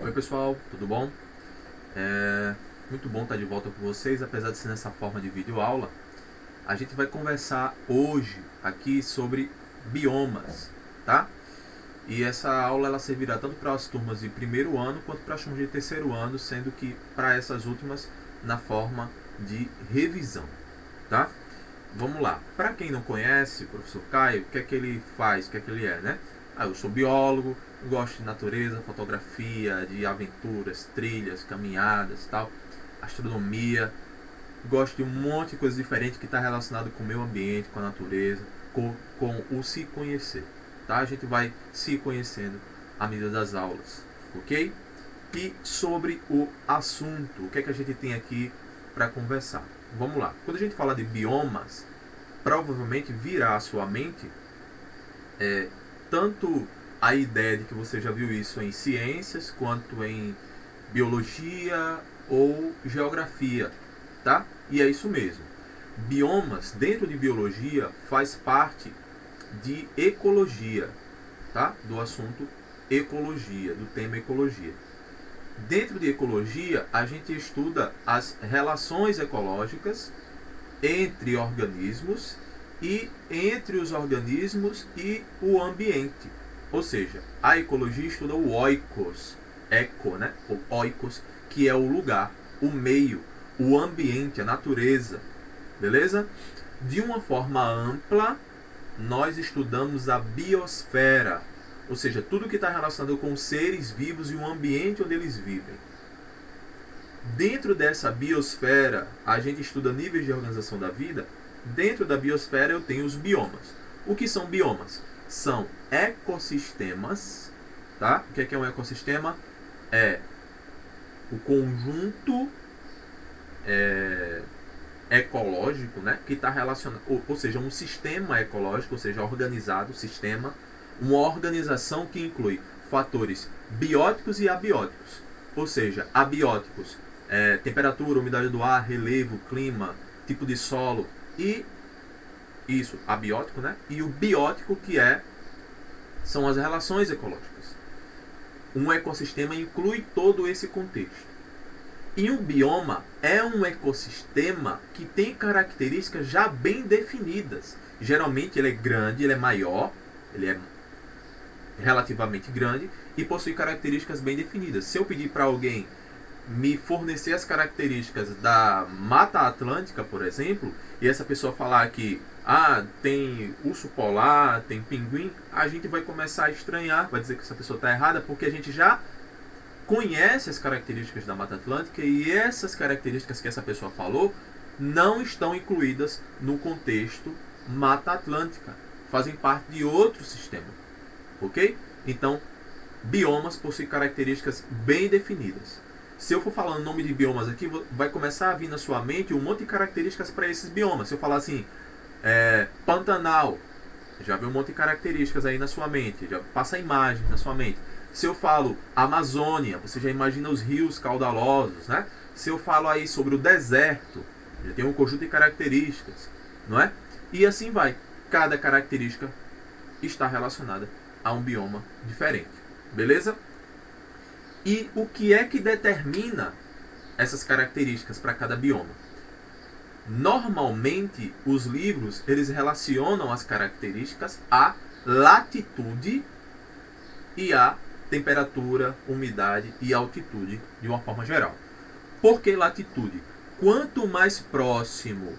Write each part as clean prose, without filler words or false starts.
Oi pessoal, tudo bom? É muito bom estar de volta com vocês, apesar de ser nessa forma de vídeo aula. A gente vai conversar hoje aqui sobre biomas, tá? E essa aula ela servirá tanto para as turmas de primeiro ano quanto para as turmas de terceiro ano, sendo que para essas últimas na forma de revisão, tá? Vamos lá. Para quem não conhece o professor Caio, o que é que ele faz, o que é que ele é, né? Eu sou biólogo, gosto de natureza, fotografia, de aventuras, trilhas, caminhadas, tal, astronomia. Gosto de um monte de coisa diferente que está relacionado com o meio ambiente, com a natureza, com o se conhecer, tá? A gente vai se conhecendo à medida das aulas, ok? E sobre o assunto, o que é que a gente tem aqui para conversar? Vamos lá. Quando a gente fala de biomas, provavelmente virá à sua mente tanto a ideia de que você já viu isso em ciências, quanto em biologia ou geografia, tá? E é isso mesmo. Biomas, dentro de biologia, faz parte de ecologia, tá? Do assunto ecologia, do tema ecologia. Dentro de ecologia, a gente estuda as relações ecológicas entre organismos e entre os organismos e o ambiente. Ou seja, a ecologia estuda o oikos, eco, né? O oikos, que é o lugar, o meio, o ambiente, a natureza. Beleza? De uma forma ampla, nós estudamos a biosfera, ou seja, tudo que está relacionado com os seres vivos e o ambiente onde eles vivem. Dentro dessa biosfera, a gente estuda níveis de organização da vida. Dentro da biosfera eu tenho os biomas. O que são biomas? São ecossistemas, tá? O que é um ecossistema? É o conjunto ecológico, né? Que está relacionado, ou seja, um sistema ecológico, ou seja, organizado, sistema, uma organização que inclui fatores bióticos e abióticos. Ou seja, abióticos, temperatura, umidade do ar, relevo, clima, tipo de solo e isso, abiótico, né? E o biótico são as relações ecológicas. Um ecossistema inclui todo esse contexto. E um bioma é um ecossistema que tem características já bem definidas. Geralmente ele é grande, ele é maior, ele é relativamente grande e possui características bem definidas. Se eu pedir para alguém me fornecer as características da Mata Atlântica, por exemplo, e essa pessoa falar que tem urso polar, tem pinguim, a gente vai começar a estranhar, vai dizer que essa pessoa está errada, porque a gente já conhece as características da Mata Atlântica e essas características que essa pessoa falou não estão incluídas no contexto Mata Atlântica, fazem parte de outro sistema, ok? Então, biomas possuem características bem definidas. Se eu for falando o nome de biomas aqui, vai começar a vir na sua mente um monte de características para esses biomas. Se eu falar assim, Pantanal, já vê um monte de características aí na sua mente, já passa a imagem na sua mente. Se eu falo Amazônia, você já imagina os rios caudalosos, né? Se eu falo aí sobre o deserto, já tem um conjunto de características, não é? E assim vai. Cada característica está relacionada a um bioma diferente. Beleza? E o que é que determina essas características para cada bioma? Normalmente, os livros eles relacionam as características à latitude e à temperatura, umidade e altitude de uma forma geral. Por que latitude? Quanto mais próximo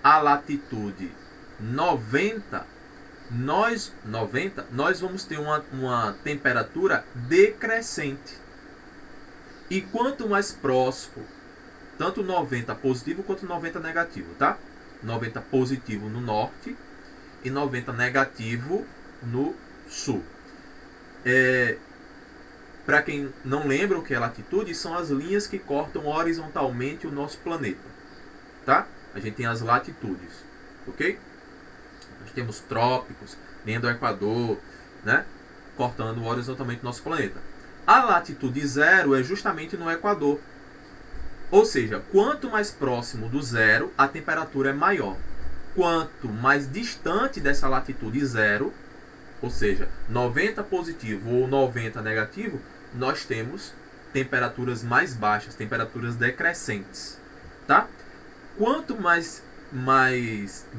à latitude 90, nós vamos ter uma temperatura decrescente. E quanto mais próximo, tanto 90 positivo quanto 90 negativo, tá? 90 positivo no norte e 90 negativo no sul. Para quem não lembra o que é latitude, são as linhas que cortam horizontalmente o nosso planeta, tá? A gente tem as latitudes, ok? Nós temos trópicos, linha do Equador, né? Cortando horizontalmente o nosso planeta. A latitude zero é justamente no Equador. Ou seja, quanto mais próximo do zero, a temperatura é maior. Quanto mais distante dessa latitude zero, ou seja, 90 positivo ou 90 negativo, nós temos temperaturas mais baixas, temperaturas decrescentes, tá? Quanto mais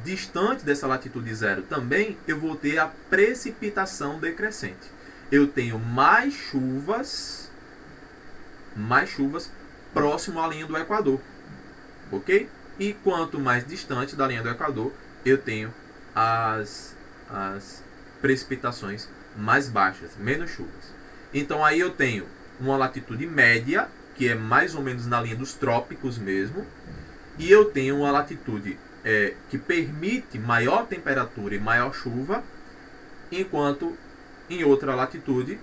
distante dessa latitude zero também, eu vou ter a precipitação decrescente. Eu tenho mais chuvas próximo à linha do Equador, ok? E quanto mais distante da linha do Equador, eu tenho as precipitações mais baixas, menos chuvas. Então aí eu tenho uma latitude média, que é mais ou menos na linha dos trópicos mesmo, e eu tenho uma latitude que permite maior temperatura e maior chuva, enquanto em outra latitude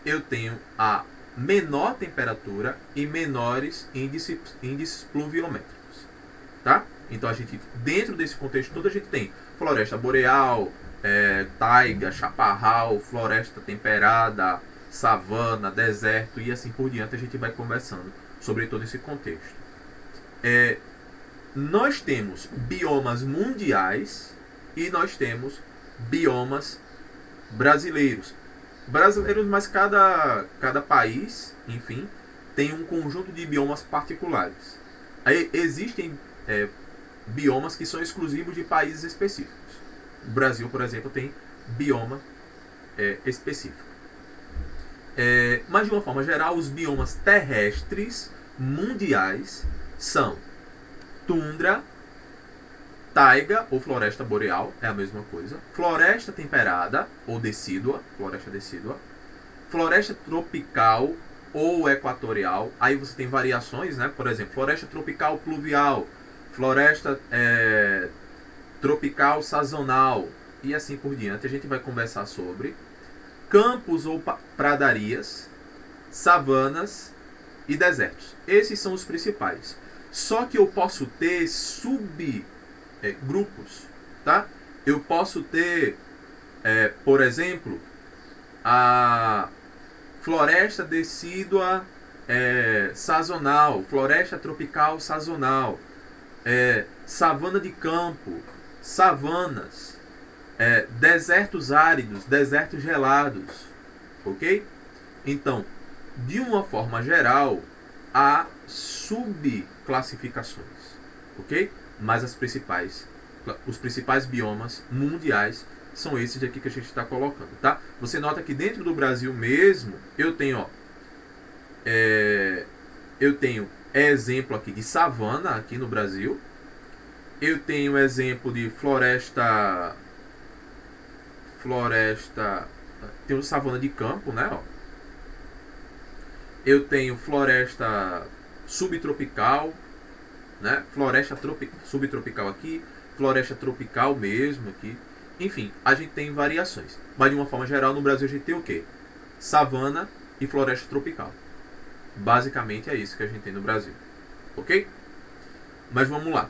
eu tenho a menor temperatura e menores índices pluviométricos, tá? Então a gente, dentro desse contexto todo, a gente tem floresta boreal, taiga, chaparral, floresta temperada, savana, deserto e assim por diante. A gente vai conversando sobre todo esse contexto. Nós temos biomas mundiais e nós temos biomas brasileiros. Mas cada país, enfim, tem um conjunto de biomas particulares. Aí existem biomas que são exclusivos de países específicos. O Brasil, por exemplo, tem bioma específico. Mas de uma forma geral, os biomas terrestres mundiais são tundra, taiga ou floresta boreal, é a mesma coisa, floresta temperada ou decídua, floresta tropical ou equatorial. Aí você tem variações, né? Por exemplo, floresta tropical pluvial, floresta tropical sazonal e assim por diante. A gente vai conversar sobre campos ou pradarias, savanas e desertos. Esses são os principais. Só que eu posso ter subgrupos, tá? Eu posso ter, por exemplo, a floresta decídua sazonal, floresta tropical sazonal, savana de campo, savanas, desertos áridos, desertos gelados, ok? Então, de uma forma geral, há subclassificações, ok? Mas os principais biomas mundiais são esses aqui que a gente está colocando, tá? Você nota que dentro do Brasil mesmo, eu tenho exemplo aqui de savana aqui no Brasil, eu tenho exemplo de floresta, tem savana de campo, né? Ó. Eu tenho floresta subtropical, né? Floresta subtropical aqui, floresta tropical mesmo aqui. Enfim, a gente tem variações. Mas de uma forma geral, no Brasil a gente tem o quê? Savana e floresta tropical. Basicamente é isso que a gente tem no Brasil. Ok? Mas vamos lá.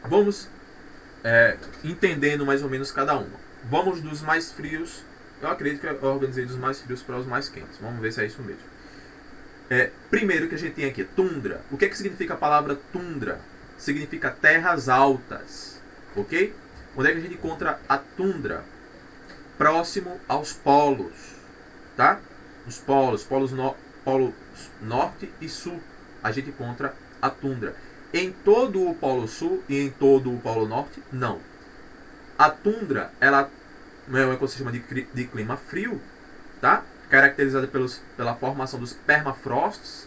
Vamos entendendo mais ou menos cada uma. Vamos dos mais frios. Eu acredito que eu organizei dos mais frios para os mais quentes. Vamos ver se é isso mesmo. Primeiro que a gente tem aqui, tundra. O que significa a palavra tundra? Significa terras altas. Ok? Onde é que a gente encontra a tundra? Próximo aos polos. Tá? Os polos norte e sul. A gente encontra a tundra. Em todo o polo sul e em todo o polo norte, não. A tundra, ela é um ecossistema de clima frio, tá? Caracterizada pela formação dos permafrosts,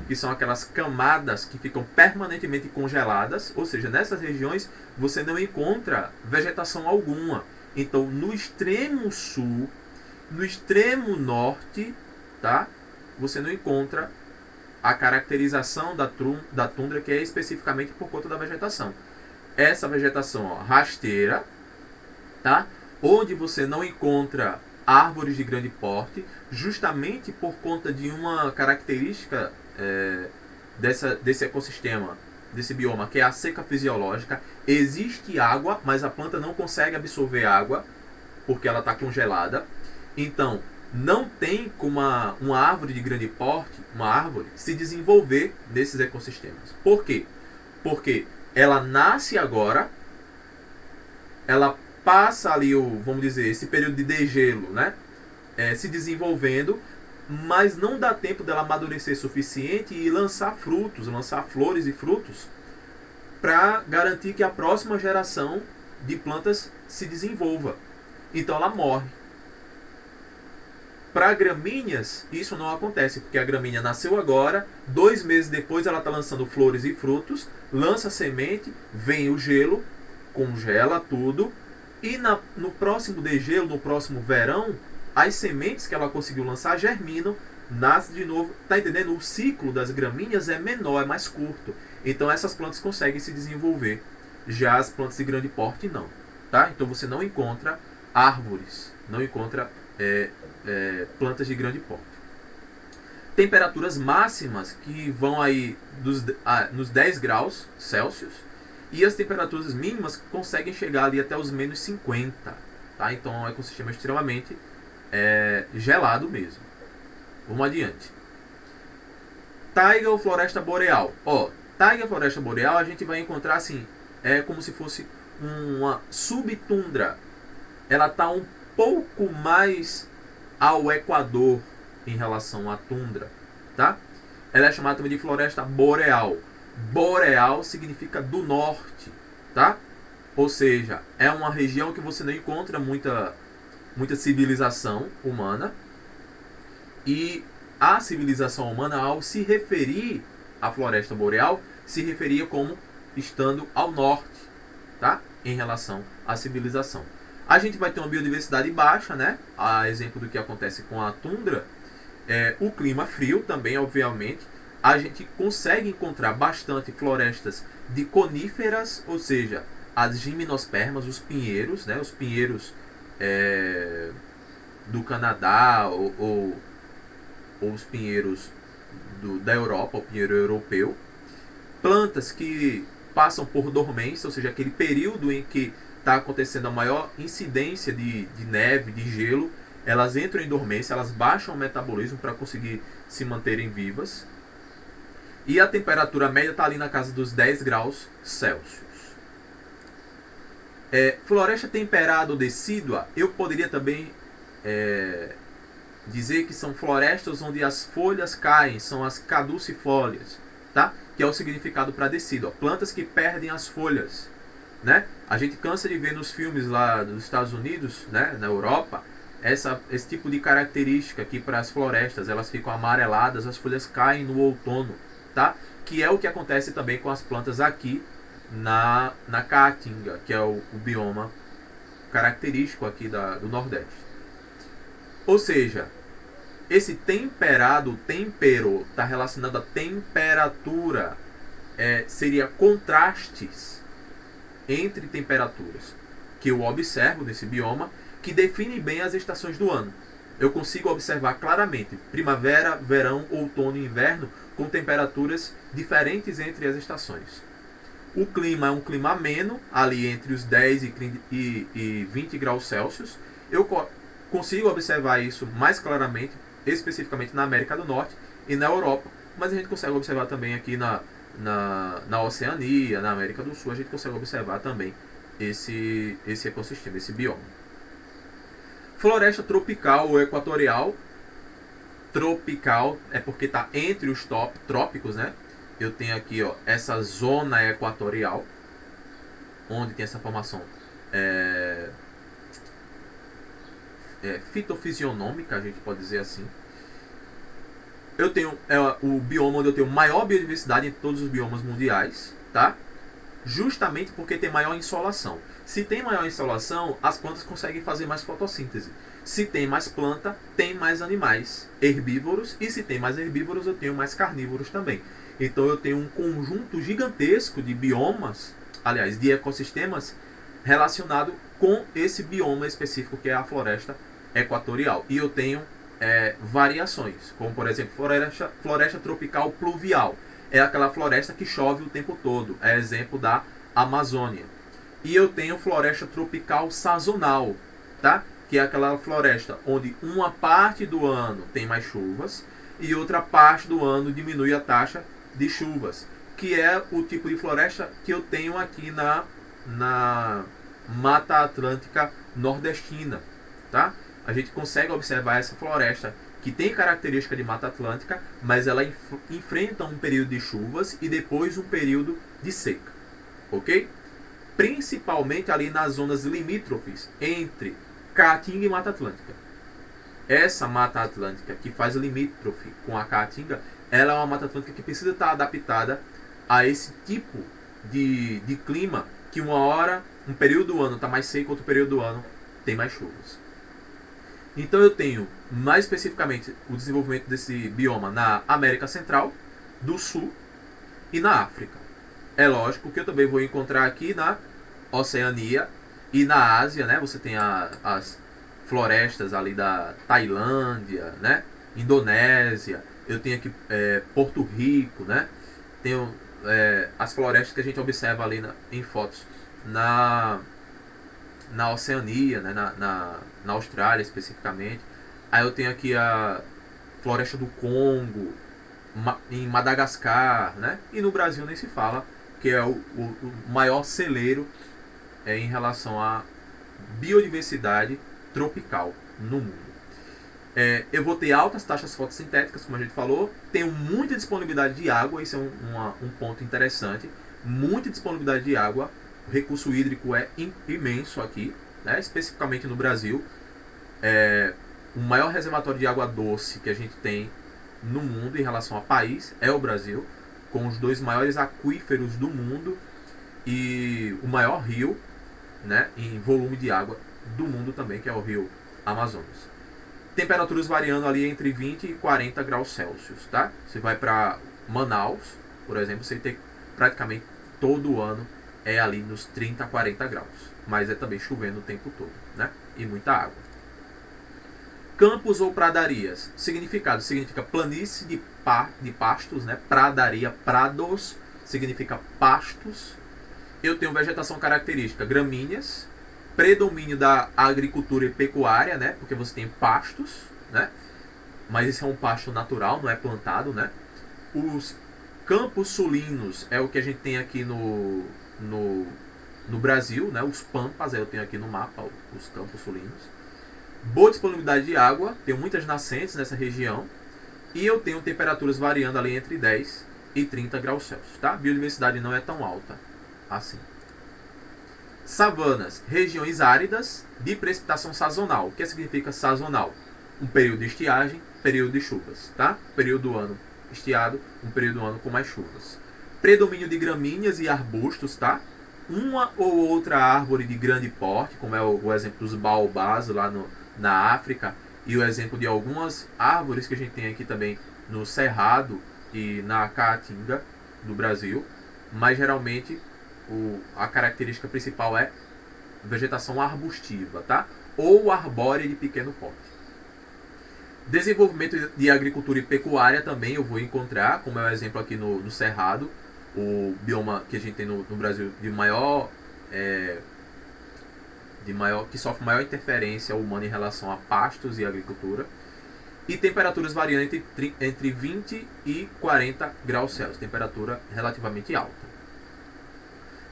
que são aquelas camadas que ficam permanentemente congeladas, ou seja, nessas regiões você não encontra vegetação alguma. Então, no extremo sul, no extremo norte, tá? Você não encontra a caracterização da tundra, que é especificamente por conta da vegetação. Essa vegetação, ó, rasteira, tá? Onde você não encontra árvores de grande porte, justamente por conta de uma característica desse ecossistema, desse bioma, que é a seca fisiológica. Existe água, mas a planta não consegue absorver água, porque ela está congelada. Então, não tem como uma árvore de grande porte, uma árvore, se desenvolver nesses ecossistemas. Por quê? Porque ela nasce agora, ela passa ali vamos dizer, esse período de degelo, né? se desenvolvendo, mas não dá tempo dela amadurecer suficiente e lançar frutos, lançar flores e frutos para garantir que a próxima geração de plantas se desenvolva. Então ela morre. Para gramíneas, isso não acontece, porque a gramínea nasceu agora, 2 meses depois ela está lançando flores e frutos, lança semente, vem o gelo, congela tudo, e no próximo degelo, no próximo verão, as sementes que ela conseguiu lançar germinam, nasce de novo. Tá entendendo? O ciclo das gramíneas é menor, é mais curto. Então essas plantas conseguem se desenvolver. Já as plantas de grande porte não. Tá? Então você não encontra árvores, não encontra plantas de grande porte. Temperaturas máximas que vão aí nos 10 graus Celsius, e as temperaturas mínimas conseguem chegar ali até os menos 50. Tá? Então é um ecossistema extremamente gelado mesmo. Vamos adiante. Taiga ou floresta boreal? Taiga e floresta boreal a gente vai encontrar assim, como se fosse uma subtundra. Ela está um pouco mais ao Equador em relação à tundra, tá? Ela é chamada também de floresta boreal. Boreal significa do norte, tá? Ou seja, é uma região que você não encontra muita civilização humana, e a civilização humana, ao se referir à floresta boreal, se referia como estando ao norte, tá? Em relação à civilização. A gente vai ter uma biodiversidade baixa, né? A exemplo do que acontece com a tundra. O clima frio também, obviamente. A gente consegue encontrar bastante florestas de coníferas, ou seja, as gimnospermas, os pinheiros, né? Os pinheiros do Canadá ou os pinheiros da Europa, o pinheiro europeu. Plantas que passam por dormência, ou seja, aquele período em que está acontecendo a maior incidência de neve, de gelo, elas entram em dormência, elas baixam o metabolismo para conseguir se manterem vivas. E a temperatura média está ali na casa dos 10 graus Celsius. Floresta temperada ou decídua, eu poderia também dizer que são florestas onde as folhas caem, são as caducifólias, tá? Que é o significado para decídua, plantas que perdem as folhas, né? A gente cansa de ver nos filmes lá dos Estados Unidos, né, na Europa, esse tipo de característica aqui para as florestas, elas ficam amareladas, as folhas caem no outono, tá? Que é o que acontece também com as plantas aqui na Caatinga, que é o bioma característico aqui do Nordeste. Ou seja, esse temperado, tempero, está relacionado à temperatura, seria contrastes entre temperaturas que eu observo nesse bioma, que define bem as estações do ano. Eu consigo observar claramente primavera, verão, outono e inverno com temperaturas diferentes entre as estações. O clima é um clima ameno, ali entre os 10 e 20 graus Celsius. Eu consigo observar isso mais claramente, especificamente na América do Norte e na Europa, mas a gente consegue observar também aqui na Oceania, na América do Sul, a gente consegue observar também esse ecossistema, esse bioma. Floresta tropical ou equatorial. Tropical é porque está entre os trópicos, né? Eu tenho aqui, essa zona equatorial, onde tem essa formação fitofisionômica, a gente pode dizer assim. Eu tenho o bioma onde eu tenho maior biodiversidade entre todos os biomas mundiais, tá? Justamente porque tem maior insolação. Se tem maior insolação, as plantas conseguem fazer mais fotossíntese. Se tem mais planta, tem mais animais herbívoros, e se tem mais herbívoros, eu tenho mais carnívoros também. Então eu tenho um conjunto gigantesco de biomas, aliás, de ecossistemas relacionado com esse bioma específico que é a floresta equatorial. E eu tenho variações, como por exemplo, floresta tropical pluvial. É aquela floresta que chove o tempo todo, é exemplo da Amazônia. E eu tenho floresta tropical sazonal, tá? Que é aquela floresta onde uma parte do ano tem mais chuvas e outra parte do ano diminui a taxa de chuvas, que é o tipo de floresta que eu tenho aqui na Mata Atlântica Nordestina, tá? a gente consegue observar essa floresta que tem característica de Mata Atlântica, mas ela enfrenta um período de chuvas e depois um período de seca, ok? Principalmente ali nas zonas limítrofes entre Caatinga e Mata Atlântica. Essa Mata Atlântica que faz limítrofe com a Caatinga, ela é uma Mata Atlântica que precisa estar adaptada a esse tipo de clima, que uma hora, um período do ano está mais seco, outro período do ano tem mais chuvas. Então eu tenho, mais especificamente, o desenvolvimento desse bioma na América Central, do Sul e na África. É lógico que eu também vou encontrar aqui na Oceania e na Ásia, né? Você tem as florestas ali da Tailândia, né? Indonésia. Eu tenho aqui Porto Rico, né? Tenho as florestas que a gente observa ali em fotos na Oceania, né? na Austrália especificamente. Aí eu tenho aqui a floresta do Congo, em Madagascar, né? E no Brasil nem se fala, que é o maior celeiro em relação à biodiversidade tropical no mundo. Eu vou ter altas taxas fotossintéticas, como a gente falou, tenho muita disponibilidade de água, isso é um ponto interessante, muita disponibilidade de água, o recurso hídrico é imenso aqui, né? Especificamente no Brasil. O maior reservatório de água doce que a gente tem no mundo em relação ao país é o Brasil, com os 2 maiores aquíferos do mundo e o maior rio, né, em volume de água do mundo também, que é o rio Amazonas. Temperaturas variando ali entre 20 e 40 graus Celsius, tá? Você vai para Manaus, por exemplo, você tem praticamente todo ano ali nos 30 a 40 graus, mas é também chovendo o tempo todo, né? E muita água. Campos ou pradarias. Significado: significa planície de pastos, né? Pradaria, prados, significa pastos. Eu tenho vegetação característica: gramíneas, predomínio da agricultura e pecuária, né? Porque você tem pastos, né? Mas esse é um pasto natural, não é plantado, né? Os campos sulinos é o que a gente tem aqui no Brasil, né? Os pampas, eu tenho aqui no mapa os campos sulinos. Boa disponibilidade de água, tenho muitas nascentes nessa região. E eu tenho temperaturas variando ali entre 10 e 30 graus Celsius, tá? A biodiversidade não é tão alta assim. Savanas, regiões áridas de precipitação sazonal. O que significa sazonal? Um período de estiagem, período de chuvas, tá? Período do ano estiado, um período do ano com mais chuvas. Predomínio de gramíneas e arbustos, tá? Uma ou outra árvore de grande porte, como é o exemplo dos baobás lá na África, e o exemplo de algumas árvores que a gente tem aqui também no Cerrado e na Caatinga do Brasil, mas geralmente a característica principal é vegetação arbustiva, tá? Ou arbórea de pequeno porte. Desenvolvimento de agricultura e pecuária também eu vou encontrar, como é o exemplo aqui no Cerrado, o bioma que a gente tem no Brasil de maior que sofre maior interferência humana em relação a pastos e agricultura. E temperaturas variando entre 20 e 40 graus Celsius, temperatura relativamente alta.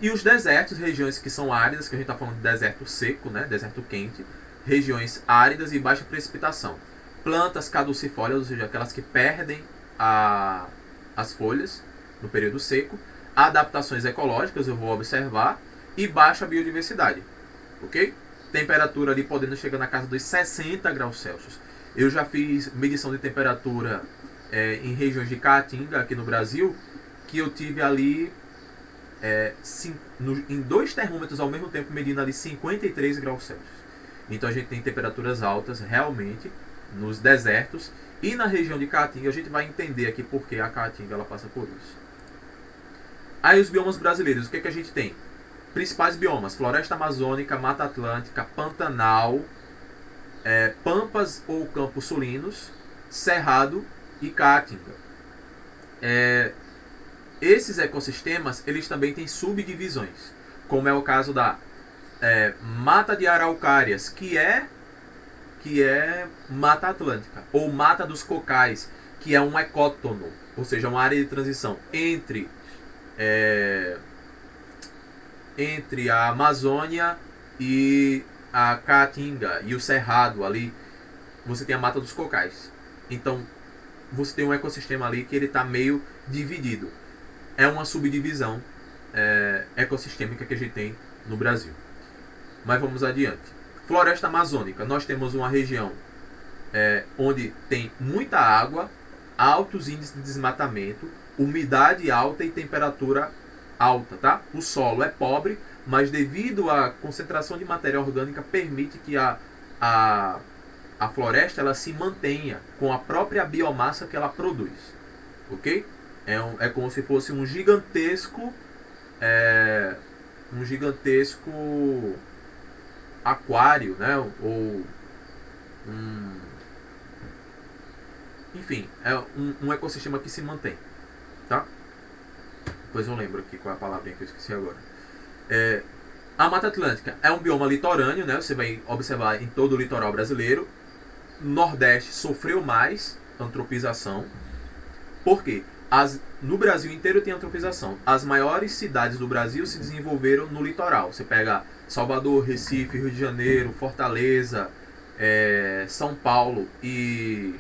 E os desertos, regiões que são áridas, que a gente está falando de deserto seco, né? Deserto quente, regiões áridas e baixa precipitação. Plantas caducifólias, ou seja, aquelas que perdem as folhas no período seco. Adaptações ecológicas, eu vou observar. E baixa biodiversidade, ok? Temperatura ali podendo chegar na casa dos 60 graus Celsius. Eu já fiz medição de temperatura em regiões de Caatinga, aqui no Brasil, que eu tive ali em 2 termômetros ao mesmo tempo medindo ali 53 graus Celsius. Então a gente tem temperaturas altas realmente nos desertos, e na região de Caatinga a gente vai entender aqui porque a Caatinga ela passa por isso. Aí os biomas brasileiros, o que a gente tem? Principais biomas: floresta amazônica, mata atlântica, Pantanal, pampas ou campos sulinos, cerrado e Caatinga. Esses ecossistemas eles também têm subdivisões, como é o caso da mata de araucárias, que é mata atlântica, ou mata dos cocais, que é um ecótono, ou seja, uma área de transição entre a Amazônia e a Caatinga e o Cerrado ali, você tem a Mata dos Cocais. Então, você tem um ecossistema ali que ele está meio dividido. É uma subdivisão ecossistêmica que a gente tem no Brasil. Mas vamos adiante. Floresta Amazônica. Nós temos uma região onde tem muita água, altos índices de desmatamento, umidade alta e temperatura alta, tá? O solo é pobre, mas devido à concentração de matéria orgânica permite que a floresta ela se mantenha com a própria biomassa que ela produz, ok? É como se fosse um gigantesco aquário, né? Ou enfim, é um ecossistema que se mantém, tá? Depois eu lembro aqui qual é a palavrinha que eu esqueci agora. A Mata Atlântica é um bioma litorâneo, né? Você vai observar em todo o litoral brasileiro. Nordeste sofreu mais antropização. Por quê? No Brasil inteiro tem antropização. As maiores cidades do Brasil se desenvolveram no litoral. Você pega Salvador, Recife, Rio de Janeiro, Fortaleza, São Paulo e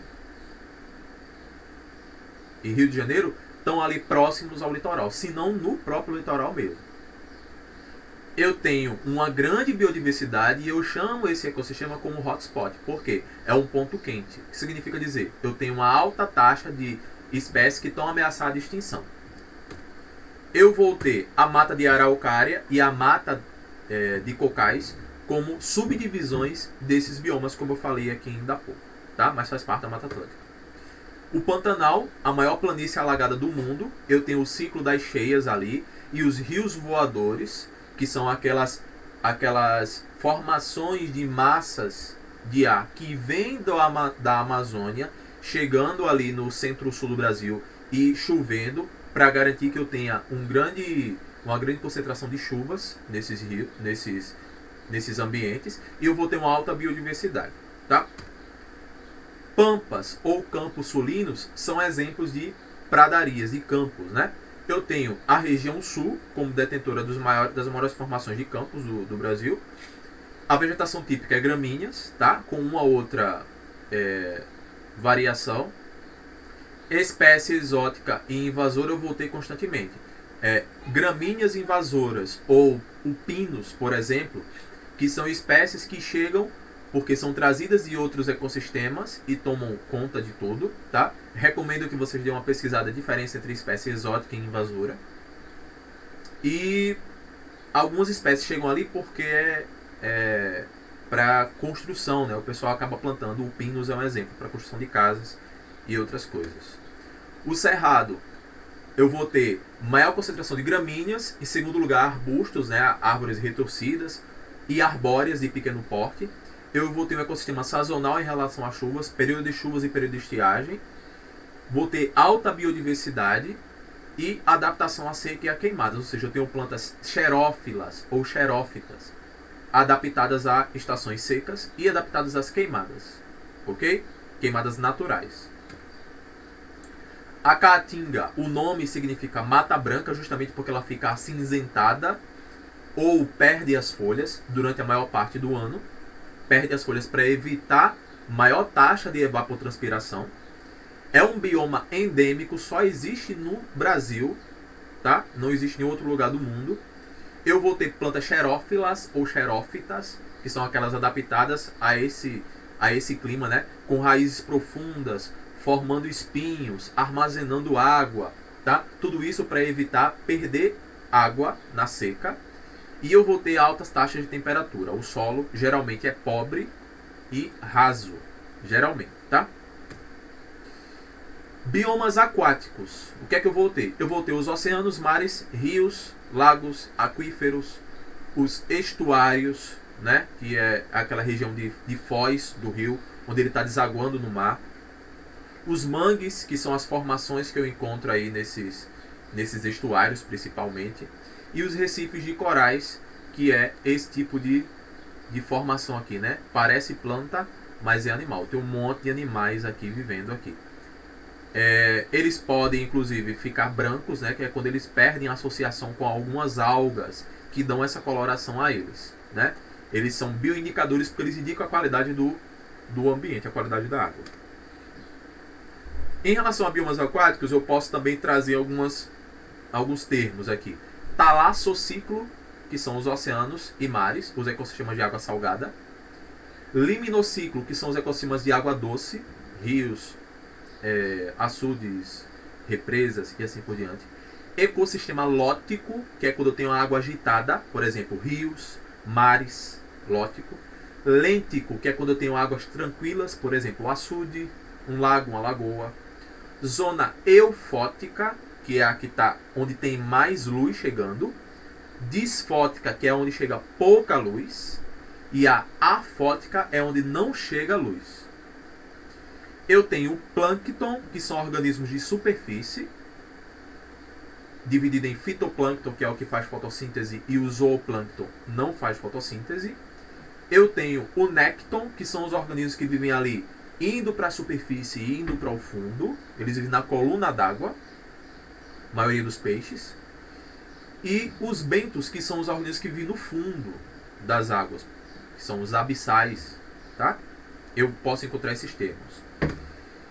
Rio de Janeiro estão ali próximos ao litoral, se não no próprio litoral mesmo. Eu tenho uma grande biodiversidade e eu chamo esse ecossistema como hotspot, porque é um ponto quente. O que significa dizer? Eu tenho uma alta taxa de espécies que estão ameaçadas de extinção. Eu vou ter a mata de araucária e a mata de cocais como subdivisões desses biomas, como eu falei aqui ainda há pouco, tá? Mas faz parte da Mata Atlântica. O Pantanal, a maior planície alagada do mundo, eu tenho o ciclo das cheias ali e os rios voadores, que são aquelas formações de massas de ar que vêm da Amazônia, chegando ali no centro-sul do Brasil e chovendo, para garantir que eu tenha uma grande concentração de chuvas nesses rios, nesses ambientes, e eu vou ter uma alta biodiversidade, tá? Pampas ou campos sulinos são exemplos de pradarias, de campos, né? Eu tenho a região sul como detentora das maiores formações de campos do Brasil. A vegetação típica é gramíneas, tá? Com uma outra variação. Espécie exótica e invasora eu vou ter constantemente. Gramíneas invasoras ou pinos, por exemplo, que são espécies que chegam porque são trazidas de outros ecossistemas e tomam conta de tudo, tá? Recomendo que vocês dêem uma pesquisada, a diferença entre espécie exótica e invasora. E algumas espécies chegam ali porque para construção, né? O pessoal acaba plantando. O pinus é um exemplo para construção de casas e outras coisas. O cerrado, eu vou ter maior concentração de gramíneas, em segundo lugar arbustos, né? Árvores retorcidas e arbóreas de pequeno porte. Eu vou ter um ecossistema sazonal em relação a chuvas, período de chuvas e período de estiagem. Vou ter alta biodiversidade e adaptação à seca e a queimadas. Ou seja, eu tenho plantas xerófilas ou xerófitas adaptadas a estações secas e adaptadas às queimadas. Ok? Queimadas naturais. A caatinga, o nome significa mata branca justamente porque ela fica acinzentada ou perde as folhas durante a maior parte do ano. Perde as folhas para evitar maior taxa de evapotranspiração. É um bioma endêmico, só existe no Brasil, tá? Não existe em outro lugar do mundo. Eu vou ter plantas xerófilas ou xerófitas, que são aquelas adaptadas a esse clima, né? Com raízes profundas, formando espinhos, armazenando água, tá? Tudo isso para evitar perder água na seca. E eu vou ter altas taxas de temperatura. O solo geralmente é pobre e raso. Geralmente, tá? Biomas aquáticos. O que é que eu vou ter? Eu vou ter os oceanos, mares, rios, lagos, aquíferos, os estuários, né? Que é aquela região de foz do rio, onde ele está desaguando no mar. Os mangues, que são as formações que eu encontro aí nesses estuários, principalmente. E os recifes de corais, que é esse tipo de formação aqui, né? Parece planta, mas é animal. Tem um monte de animais aqui vivendo aqui. Eles podem, inclusive, ficar brancos, né? Que é quando eles perdem a associação com algumas algas que dão essa coloração a eles, né? Eles são bioindicadores porque eles indicam a qualidade do ambiente, a qualidade da água. Em relação a biomas aquáticos, eu posso também trazer alguns termos aqui. Talassociclo, que são os oceanos e mares, os ecossistemas de água salgada. Liminociclo, que são os ecossistemas de água doce, rios, açudes, represas e assim por diante. Ecossistema lótico, que é quando eu tenho água agitada, por exemplo, rios, mares, lótico. Lêntico, que é quando eu tenho águas tranquilas, por exemplo, um açude, um lago, uma lagoa. Zona eufótica, que é a que está onde tem mais luz chegando. Disfótica, que é onde chega pouca luz. E a afótica é onde não chega luz. Eu tenho o plâncton, que são organismos de superfície, dividido em fitoplâncton, que é o que faz fotossíntese, e o zooplâncton não faz fotossíntese. Eu tenho o nécton, que são os organismos que vivem ali, indo para a superfície e indo para o fundo. Eles vivem na coluna d'água, a maioria dos peixes. E os bentos, que são os organismos que vivem no fundo das águas, que são os abissais, tá? Eu posso encontrar esses termos.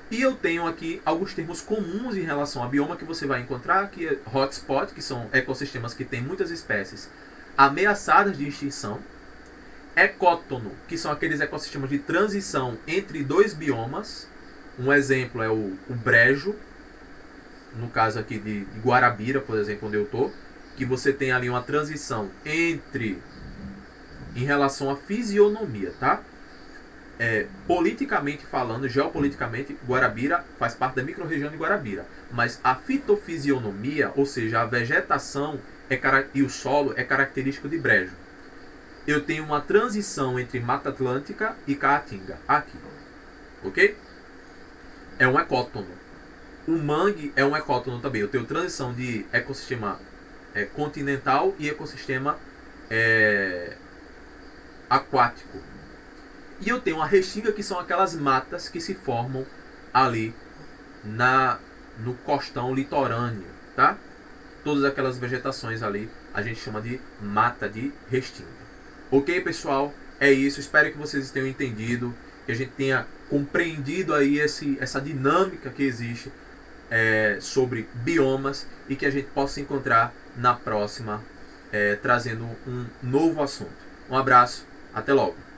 E eu tenho aqui alguns termos comuns em relação a bioma que você vai encontrar, que é hotspot, que são ecossistemas que têm muitas espécies ameaçadas de extinção. Ecótono, que são aqueles ecossistemas de transição entre dois biomas. Um exemplo é o brejo, no caso aqui de Guarabira, por exemplo, onde eu estou, que você tem ali uma transição em relação à fisionomia, tá? Politicamente falando, geopoliticamente, Guarabira faz parte da microrregião de Guarabira, mas a fitofisionomia, ou seja, a vegetação e o solo é característico de brejo. Eu tenho uma transição entre Mata Atlântica e Caatinga, aqui, ok? É um ecótono. O mangue é um ecótono também. Eu tenho transição de ecossistema continental e ecossistema aquático. E eu tenho a restinga, que são aquelas matas que se formam ali no costão litorâneo, tá? Todas aquelas vegetações ali a gente chama de mata de restinga. Ok, pessoal? É isso. Espero que vocês tenham entendido, que a gente tenha compreendido aí essa dinâmica que existe sobre biomas e que a gente possa encontrar na próxima, trazendo um novo assunto. Um abraço, até logo!